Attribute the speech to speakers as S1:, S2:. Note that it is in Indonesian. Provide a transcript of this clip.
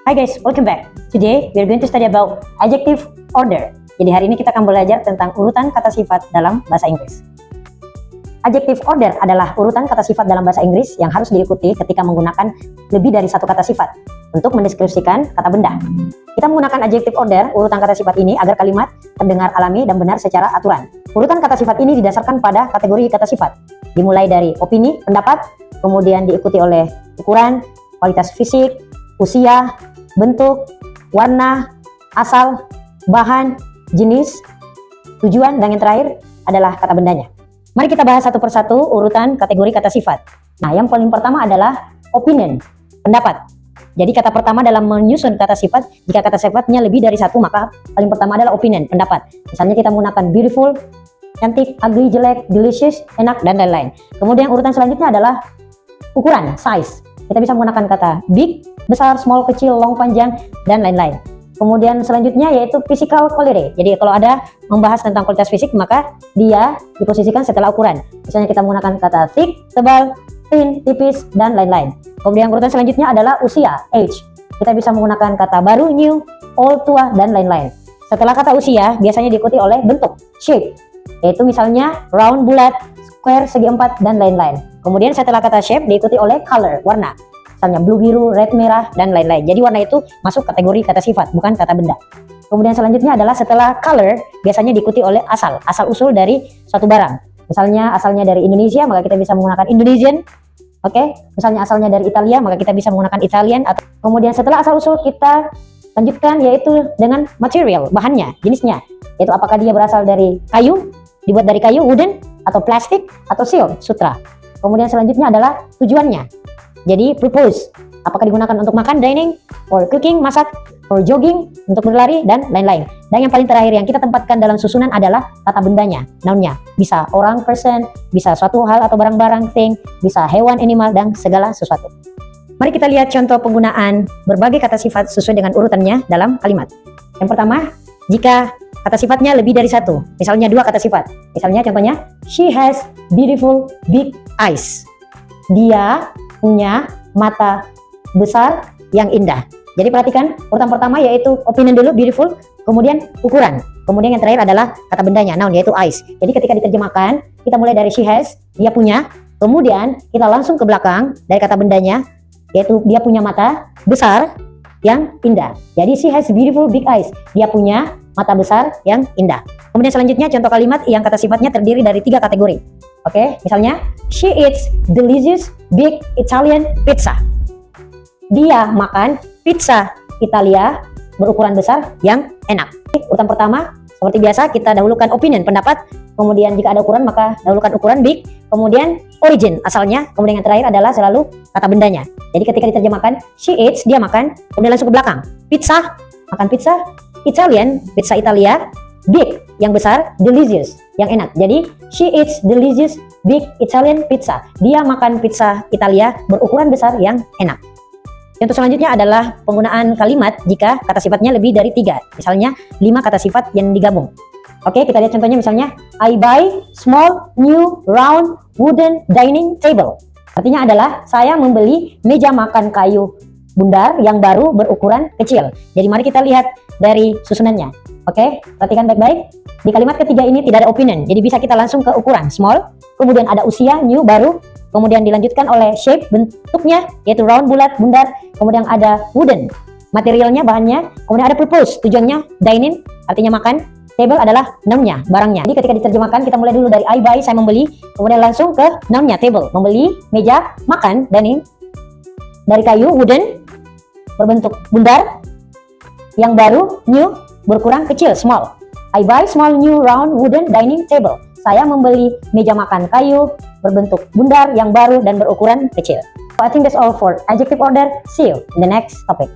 S1: Hi guys, welcome back. Today we are going to study about adjective order. Jadi hari ini kita akan belajar tentang urutan kata sifat dalam bahasa Inggris. Adjective order adalah urutan kata sifat dalam bahasa Inggris yang harus diikuti ketika menggunakan lebih dari satu kata sifat untuk mendeskripsikan kata benda. Kita menggunakan adjective order urutan kata sifat ini agar kalimat terdengar alami dan benar secara aturan. Urutan kata sifat ini didasarkan pada kategori kata sifat, dimulai dari opini, pendapat, kemudian diikuti oleh ukuran, kualitas fisik, usia, bentuk, warna, asal, bahan, jenis, tujuan, dan yang terakhir adalah kata bendanya. Mari kita bahas satu persatu urutan kategori kata sifat. Nah, yang paling pertama adalah opinion, pendapat. Jadi kata pertama dalam menyusun kata sifat, jika kata sifatnya lebih dari satu, maka paling pertama adalah opinion, pendapat. Misalnya kita menggunakan beautiful, cantik, ugly, jelek, delicious, enak, dan lain-lain. Kemudian urutan selanjutnya adalah ukuran, size. Kita bisa menggunakan kata big, besar, small, kecil, long, panjang, dan lain-lain. Kemudian selanjutnya yaitu physical quality. Jadi kalau ada membahas tentang kualitas fisik, maka dia diposisikan setelah ukuran. Misalnya kita menggunakan kata thick, tebal, thin, tipis, dan lain-lain. Kemudian urutan selanjutnya adalah usia, age. Kita bisa menggunakan kata baru, new, old, tua, dan lain-lain. Setelah kata usia, biasanya diikuti oleh bentuk, shape. Yaitu misalnya round, bulat, square, segi empat, dan lain-lain. Kemudian setelah kata shape diikuti oleh color, warna. Misalnya blue, biru, red, merah, dan lain-lain. Jadi warna itu masuk kategori kata sifat, bukan kata benda. Kemudian selanjutnya adalah setelah color, biasanya diikuti oleh asal usul dari suatu barang. Misalnya asalnya dari Indonesia, maka kita bisa menggunakan Indonesian. Oke, misalnya asalnya dari Italia, maka kita bisa menggunakan Italian. Atau kemudian setelah asal usul kita lanjutkan yaitu dengan material, bahannya, jenisnya. Yaitu apakah dia berasal dari kayu, dibuat dari kayu, wooden, atau plastik, atau silk, sutra. Kemudian selanjutnya adalah tujuannya. Jadi purpose, apakah digunakan untuk makan, dining, or cooking, masak, or jogging, untuk berlari, dan lain-lain. Dan yang paling terakhir yang kita tempatkan dalam susunan adalah kata bendanya, noun-nya. Bisa orang, person, bisa suatu hal atau barang-barang, thing, bisa hewan, animal, dan segala sesuatu. Mari kita lihat contoh penggunaan berbagai kata sifat sesuai dengan urutannya dalam kalimat. Yang pertama, jika kata sifatnya lebih dari satu, misalnya dua kata sifat. Misalnya contohnya, she has beautiful big eyes. Dia punya mata besar yang indah. Jadi perhatikan, urutan pertama yaitu opinion dulu, beautiful, kemudian ukuran. Kemudian yang terakhir adalah kata bendanya, noun, yaitu eyes. Jadi ketika diterjemahkan, kita mulai dari she has, dia punya, kemudian kita langsung ke belakang dari kata bendanya, yaitu dia punya mata besar yang indah. Jadi she has beautiful big eyes. Dia punya mata besar yang indah. Kemudian selanjutnya contoh kalimat yang kata sifatnya terdiri dari 3 kategori. Oke, misalnya she eats delicious big Italian pizza. Dia makan pizza Italia berukuran besar yang enak. Urutan pertama seperti biasa kita dahulukan opinion, pendapat. Kemudian jika ada ukuran maka dahulukan ukuran big. Kemudian origin, asalnya. Kemudian yang terakhir adalah selalu kata bendanya. Jadi ketika diterjemahkan she eats, dia makan. Kemudian langsung ke belakang. Pizza, makan pizza Italian, pizza Italia. Big, yang besar, delicious, yang enak. Jadi she eats delicious big Italian pizza. Dia makan pizza Italia berukuran besar yang enak. Contoh selanjutnya adalah penggunaan kalimat jika kata sifatnya lebih dari 3. Misalnya 5 kata sifat yang digabung. Oke, kita lihat contohnya misalnya I buy small new round wooden dining table. Artinya adalah saya membeli meja makan kayu bundar yang baru berukuran kecil. Jadi mari kita lihat dari susunannya. Oke, perhatikan baik-baik. Di kalimat ketiga ini tidak ada opinion. Jadi bisa kita langsung ke ukuran, small. Kemudian ada usia, new, baru. Kemudian dilanjutkan oleh shape, bentuknya, yaitu round, bulat, bundar. Kemudian ada wooden, materialnya, bahannya. Kemudian ada purpose, tujuannya, dining, artinya makan. Table adalah noun-nya, barangnya. Jadi ketika diterjemahkan, kita mulai dulu dari I buy, saya membeli. Kemudian langsung ke noun-nya, table, membeli, meja, makan, dining. Dari kayu, wooden, berbentuk bundar. Yang baru, new, berukuran kecil, small. I buy small new round wooden dining table. Saya membeli meja makan kayu berbentuk bundar yang baru dan berukuran kecil. So, I think that's all for adjective order. See you in the next topic.